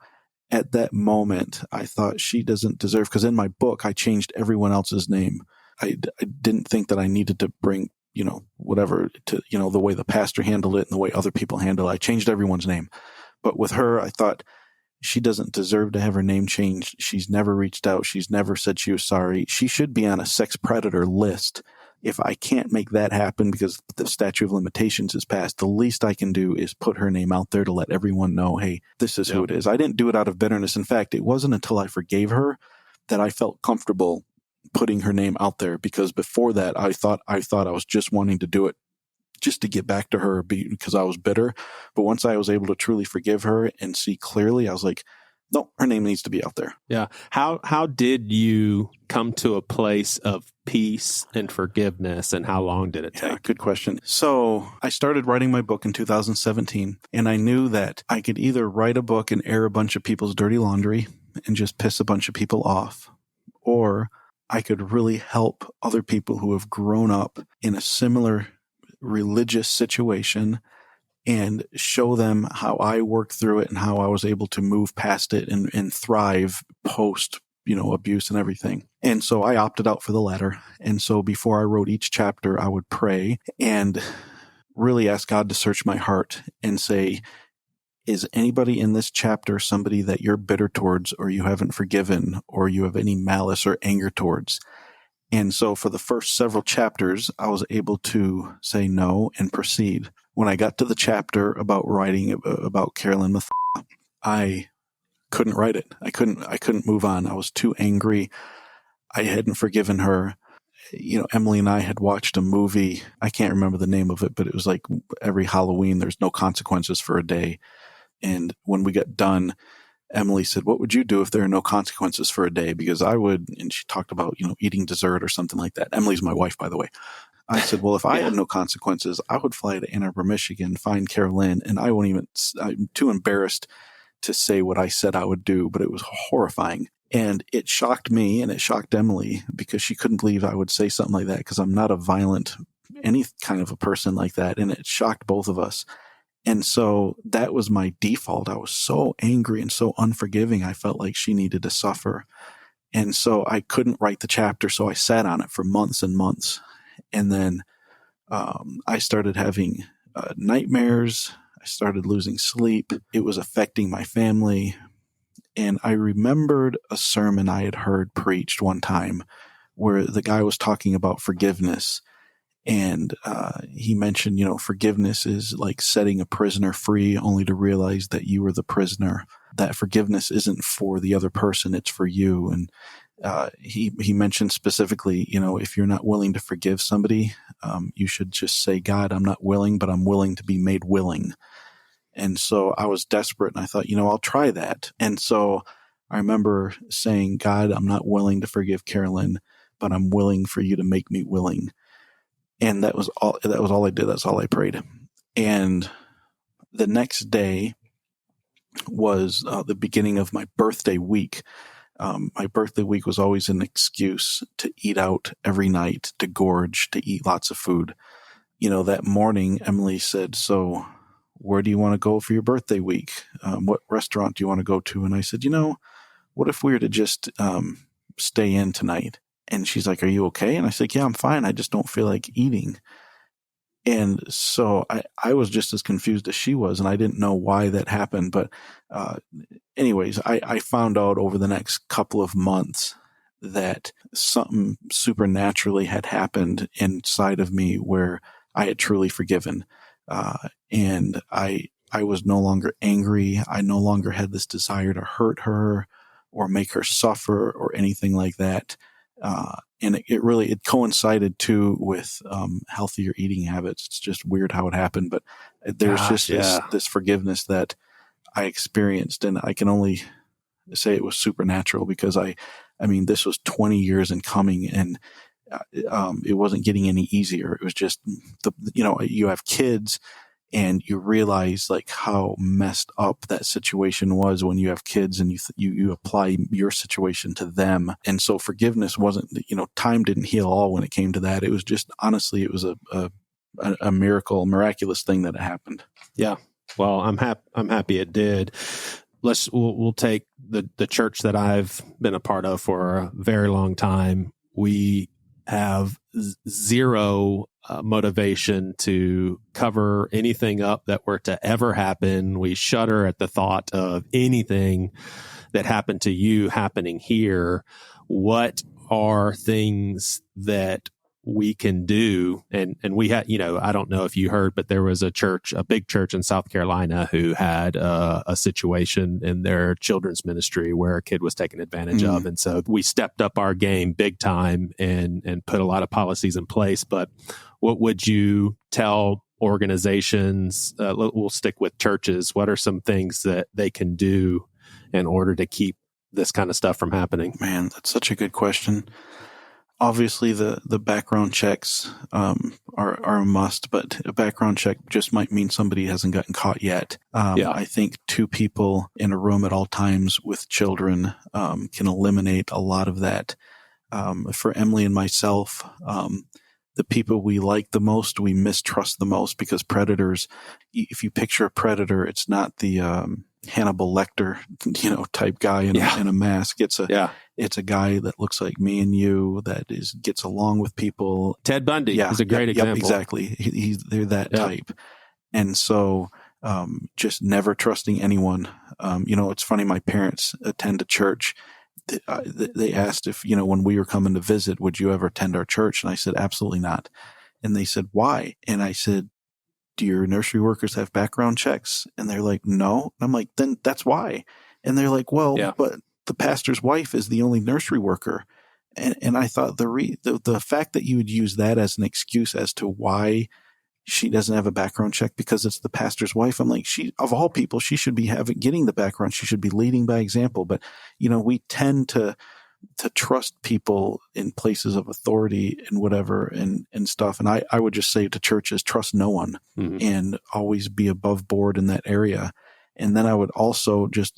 at that moment, I thought she doesn't deserve, because in my book, I changed everyone else's name. I didn't think that I needed to bring whatever to, the way the pastor handled it and the way other people handle it. I changed everyone's name. But with her, I thought she doesn't deserve to have her name changed. She's never reached out. She's never said she was sorry. She should be on a sex predator list. If I can't make that happen because the statute of limitations is passed, the least I can do is put her name out there to let everyone know, hey, this is who it is. I didn't do it out of bitterness. In fact, it wasn't until I forgave her that I felt comfortable putting her name out there, because before that, I thought I was just wanting to do it just to get back to her because I was bitter. But once I was able to truly forgive her and see clearly, I was like, no, her name needs to be out there. Yeah. How did you come to a place of peace and forgiveness, and how long did it take? Yeah, good question. So I started writing my book in 2017, and I knew that I could either write a book and air a bunch of people's dirty laundry and just piss a bunch of people off, or I could really help other people who have grown up in a similar religious situation and show them how I worked through it and how I was able to move past it and thrive post, abuse and everything. And so I opted out for the latter. And so before I wrote each chapter, I would pray and really ask God to search my heart and say, is anybody in this chapter somebody that you're bitter towards, or you haven't forgiven, or you have any malice or anger towards? And so for the first several chapters, I was able to say no and proceed. When I got to the chapter about writing about Carolyn, I couldn't write it. I couldn't move on. I was too angry. I hadn't forgiven her. Emily and I had watched a movie. I can't remember the name of it, but it was like every Halloween, there's no consequences for a day. And when we got done, Emily said, what would you do if there are no consequences for a day? Because I would, and she talked about, eating dessert or something like that. Emily's my wife, by the way. I said, well, if I had no consequences, I would fly to Ann Arbor, Michigan, find Carolyn, and I'm too embarrassed to say what I said I would do, but it was horrifying. And it shocked me and it shocked Emily because she couldn't believe I would say something like that, because I'm not a violent, any kind of a person like that. And it shocked both of us. And so that was my default. I was so angry and so unforgiving. I felt like she needed to suffer. And so I couldn't write the chapter. So I sat on it for months and months. And then I started having nightmares. I started losing sleep. It was affecting my family. And I remembered a sermon I had heard preached one time where the guy was talking about forgiveness. And he mentioned, forgiveness is like setting a prisoner free only to realize that you were the prisoner. That forgiveness isn't for the other person, it's for you. And he mentioned specifically, if you're not willing to forgive somebody, you should just say, God, I'm not willing, but I'm willing to be made willing. And so I was desperate, and I thought, I'll try that. And so I remember saying, God, I'm not willing to forgive Carolyn, but I'm willing for you to make me willing. And that was all I did. That's all I prayed. And The next day was the beginning of my birthday week. My birthday week was always an excuse to eat out every night, to gorge, to eat lots of food. That morning, Emily said, "So where do you want to go for your birthday week? What restaurant do you want to go to?" And I said, what if we were to just stay in tonight? And she's like, "Are you okay?" And I said, "Yeah, I'm fine. I just don't feel like eating." And so I was just as confused as she was, and I didn't know why that happened. But anyways, I found out over the next couple of months that something supernaturally had happened inside of me where I had truly forgiven. And I was no longer angry. I no longer had this desire to hurt her or make her suffer or anything like that. And it coincided too with healthier eating habits. It's just weird how it happened, but there's this forgiveness that I experienced, and I can only say it was supernatural because this was 20 years in coming, and it wasn't getting any easier. It was just you have kids, and you realize like how messed up that situation was when you have kids and you apply your situation to them. And so forgiveness wasn't, time didn't heal all when it came to that. It was just, honestly, it was a miraculous thing that happened. Yeah. Well, I'm happy it did. We'll take the church that I've been a part of for a very long time. We have zero motivation to cover anything up that were to ever happen. We shudder at the thought of anything that happened to you happening here. What are things that we can do? And we had, I don't know if you heard, but there was a big church in South Carolina who had a situation in their children's ministry where a kid was taken advantage of. And so we stepped up our game big time and put a lot of policies in place. But what would you tell organizations? We'll stick with churches. What are some things that they can do in order to keep this kind of stuff from happening? Man, that's such a good question. Obviously, the background checks are a must, but a background check just might mean somebody hasn't gotten caught yet. I think 2 people in a room at all times with children can eliminate a lot of that. For Emily and myself, the people we like the most, we mistrust the most, because predators, if you picture a predator, it's not the Hannibal Lecter, type guy in a mask. It's a guy that looks like me and you, that gets along with people. Ted Bundy is a great example. Exactly. They're that type. And so, just never trusting anyone. It's funny. My parents attend a church. They asked if, when we were coming to visit, would you ever attend our church? And I said, absolutely not. And they said, why? And I said, do your nursery workers have background checks? And they're like, no. And I'm like, then that's why. And they're like, well, but the pastor's wife is the only nursery worker. And I thought the fact that you would use that as an excuse as to why she doesn't have a background check because it's the pastor's wife. I'm like, of all people, she should be getting the background. She should be leading by example. But, we tend to trust people in places of authority and whatever and stuff. And I would just say to churches, trust no one and always be above board in that area. And then I would also just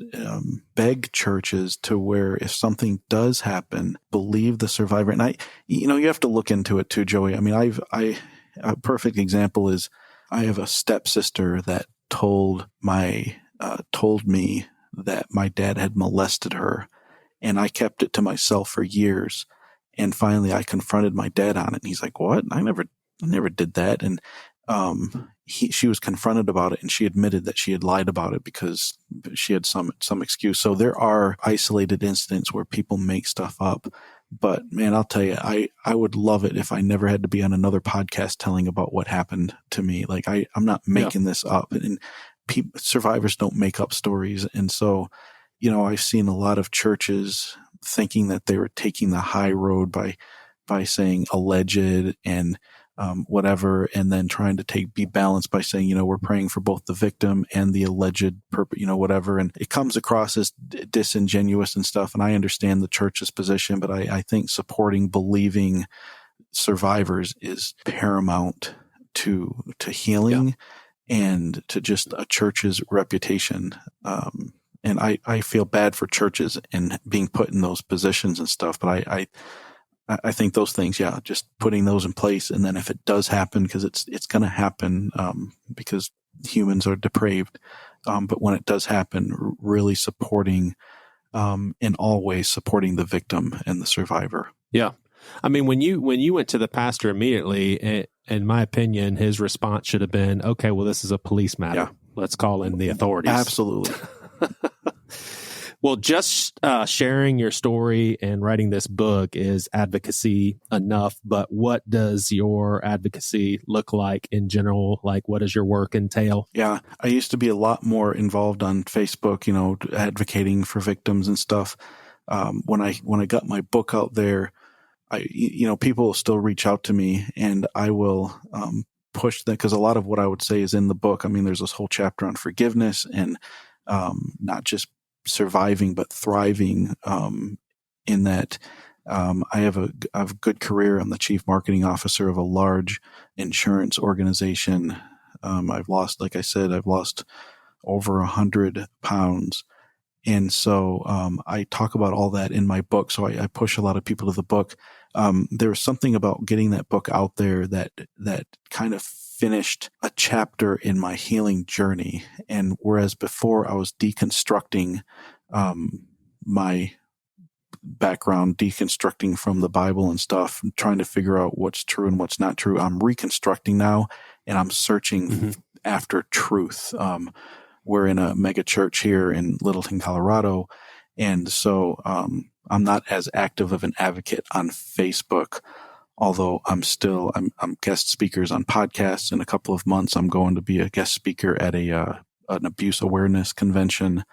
beg churches to where if something does happen, believe the survivor. And you have to look into it too, Joey. I mean, a perfect example is I have a stepsister that told me that my dad had molested her, and I kept it to myself for years. And finally I confronted my dad on it, and he's like, "What? I never did that." And she was confronted about it, and she admitted that she had lied about it because she had some excuse. So there are isolated incidents where people make stuff up. But man, I'll tell you, I would love it if I never had to be on another podcast telling about what happened to me. Like I'm not making this up, and survivors don't make up stories. And so, I've seen a lot of churches thinking that they were taking the high road by saying alleged and whatever, and then trying to be balanced by saying, we're praying for both the victim and the alleged whatever. And it comes across as disingenuous and stuff. And I understand the church's position, but I think supporting believing survivors is paramount to healing and to just a church's reputation. And I feel bad for churches and being put in those positions and stuff, but I think those things, just putting those in place. And then if it does happen, because it's going to happen, because humans are depraved. But when it does happen, really supporting, in all ways, supporting the victim and the survivor. Yeah. I mean, when you went to the pastor immediately, in my opinion, his response should have been, okay, well, this is a police matter. Yeah. Let's call in the authorities. Absolutely. Well, just sharing your story and writing this book is advocacy enough, but what does your advocacy look like in general? Like, what does your work entail? Yeah, I used to be a lot more involved on Facebook, advocating for victims and stuff. When I got my book out there, people will still reach out to me, and I will push that, because a lot of what I would say is in the book. I mean, there's this whole chapter on forgiveness and not just surviving but thriving, in that I have a good career. I'm the chief marketing officer of a large insurance organization. I've lost over 100 pounds. And so I talk about all that in my book. So I push a lot of people to the book. There was something about getting that book out there that kind of finished a chapter in my healing journey. And whereas before I was deconstructing my background, deconstructing from the Bible and stuff, and trying to figure out what's true and what's not true, I'm reconstructing now, and I'm searching after truth. We're in a mega church here in Littleton, Colorado. And so I'm not as active of an advocate on Facebook, although I'm guest speakers on podcasts. In a couple of months, I'm going to be a guest speaker at an abuse awareness convention.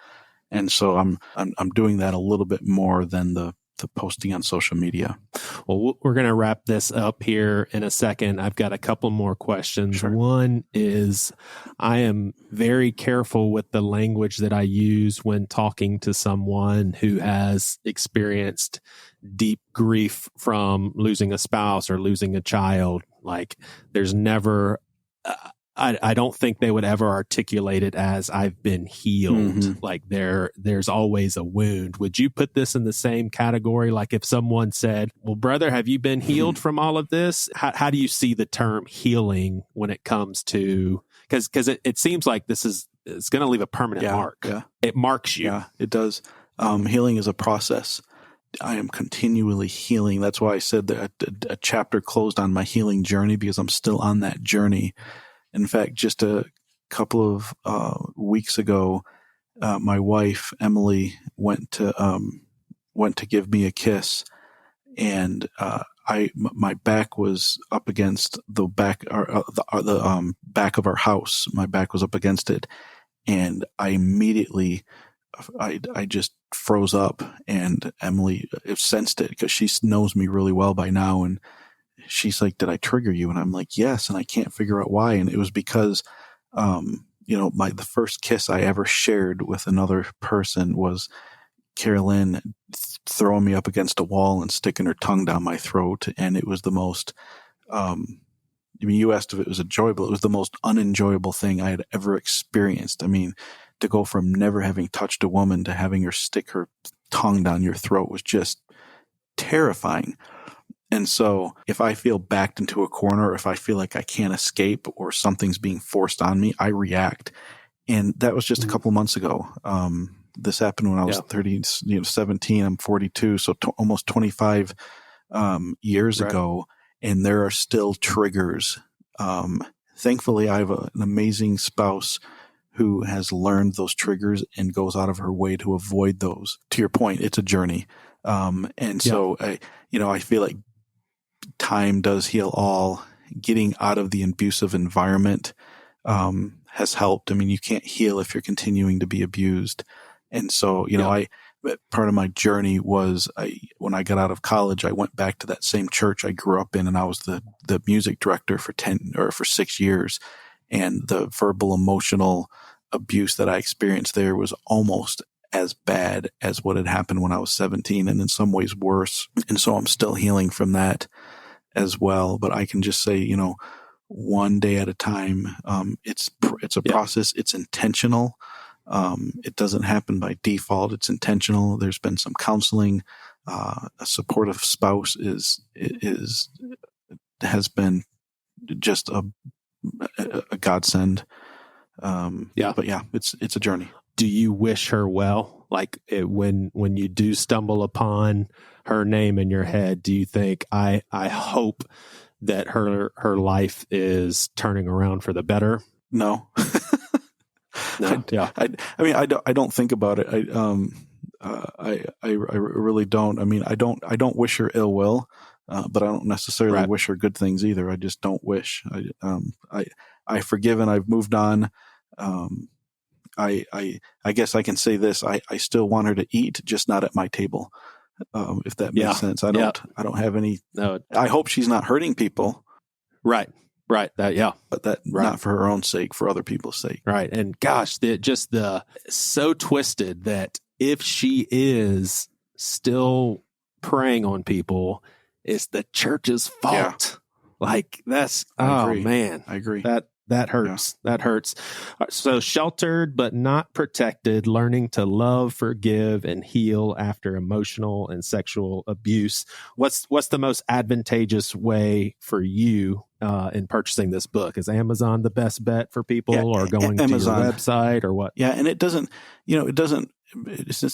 And so I'm doing that a little bit more than the posting on social media. Well, we're going to wrap this up here in a second. I've got a couple more questions. Sure. One is, I am very careful with the language that I use when talking to someone who has experienced deep grief from losing a spouse or losing a child. Like, there's never... I don't think they would ever articulate it as I've been healed. Like there's always a wound. Would you put this in the same category? Like if someone said, well, brother, have you been healed from all of this? How do you see the term healing when it comes to, because it seems like it's going to leave a permanent mark. Yeah. It marks you. Yeah, it does. Healing is a process. I am continually healing. That's why I said that a chapter closed on my healing journey, because I'm still on that journey. In fact, just a couple of weeks ago, my wife Emily went to give me a kiss, and my back was up against the back back of our house. My back was up against it, and I immediately I just froze up, and Emily sensed it because she knows me really well by now, and she's like, did I trigger you? And I'm like, yes. And I can't figure out why. And it was because, the first kiss I ever shared with another person was Carolyn throwing me up against a wall and sticking her tongue down my throat. And it was the most, you asked if it was enjoyable. It was the most unenjoyable thing I had ever experienced. I mean, to go from never having touched a woman to having her stick her tongue down your throat was just terrifying. And so if I feel backed into a corner, or if I feel like I can't escape or something's being forced on me, I react. And that was just a couple months ago. This happened when I was 17. I'm 42. So almost 25 years ago. And there are still triggers. Thankfully, I have an amazing spouse who has learned those triggers and goes out of her way to avoid those. To your point, it's a journey. So I feel like time does heal all. Getting out of the abusive environment has helped. I mean, you can't heal if you're continuing to be abused. And so, part of my journey was when I got out of college, I went back to that same church I grew up in, and I was the music director for 6 years. And the verbal, emotional abuse that I experienced there was almost as bad as what had happened when I was 17, and in some ways worse. And so I'm still healing from that as well. But I can just say, one day at a time. It's a process. It's intentional. It doesn't happen by default. It's intentional. There's been some counseling. A supportive spouse has been just a godsend. But yeah, it's a journey. Do you wish her well? Like when you do stumble upon her name in your head, do you think I hope that her life is turning around for the better? No. No. I don't think about it. I really don't. I mean, I don't wish her ill will, but I don't necessarily wish her good things either. I just don't wish. I forgive and I've moved on. I guess I can say this. I still want her to eat, just not at my table. If that makes sense. I don't have any. No. I hope she's not hurting people. Right. But not for her own sake, for other people's sake. Right. And gosh, so twisted that if she is still preying on people, it's the church's fault. Yeah. Like that's, man, I agree. That hurts. Yeah. That hurts. So sheltered, but not protected, learning to love, forgive, and heal after emotional and sexual abuse. What's the most advantageous way for you in purchasing this book? Is Amazon the best bet for people, or going Amazon, to your website, or what? Yeah. And it's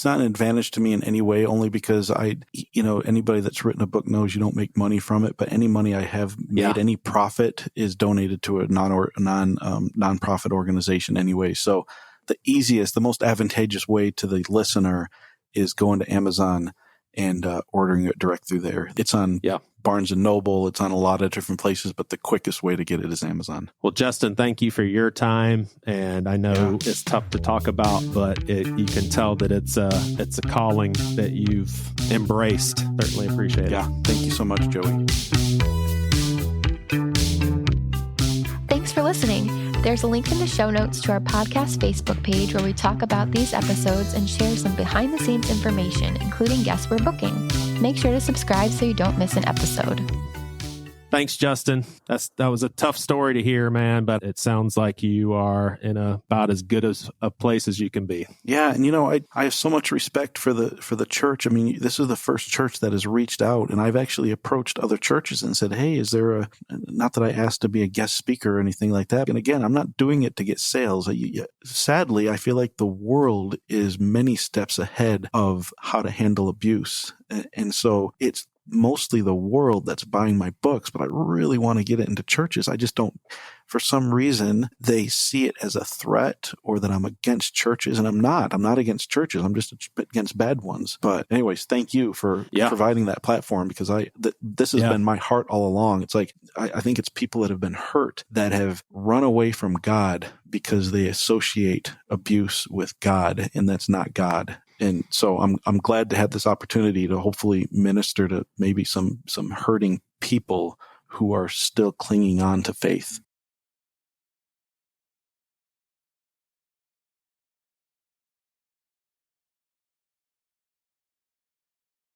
not an advantage to me in any way, only because anybody that's written a book knows you don't make money from it, but any money I have made, any profit is donated to a nonprofit organization anyway. So the most advantageous way to the listener is going to Amazon and ordering it direct through there. It's on Barnes & Noble. It's on a lot of different places, but the quickest way to get it is Amazon. Well, Justin, thank you for your time. And I know it's tough to talk about, but you can tell that it's a calling that you've embraced. Certainly appreciate it. Yeah. Thank you so much, Joey. Thanks for listening. There's a link in the show notes to our podcast Facebook page where we talk about these episodes and share some behind-the-scenes information, including guests we're booking. Make sure to subscribe so you don't miss an episode. Thanks, Justin. That was a tough story to hear, man, but it sounds like you are in about as good as a place as you can be. Yeah, and I have so much respect for the church. I mean, this is the first church that has reached out, and I've actually approached other churches and said, "Hey, is there not that I asked to be a guest speaker or anything like that." And again, I'm not doing it to get sales. Sadly, I feel like the world is many steps ahead of how to handle abuse, and so it's mostly the world that's buying my books, but I really want to get it into churches. I just don't, for some reason, they see it as a threat or that I'm against churches, and I'm not. I'm not against churches. I'm just against bad ones. But anyways, thank you for providing that platform, because this has been my heart all along. It's like, I think it's people that have been hurt that have run away from God because they associate abuse with God, and that's not God. And so I'm glad to have this opportunity to hopefully minister to maybe some hurting people who are still clinging on to faith.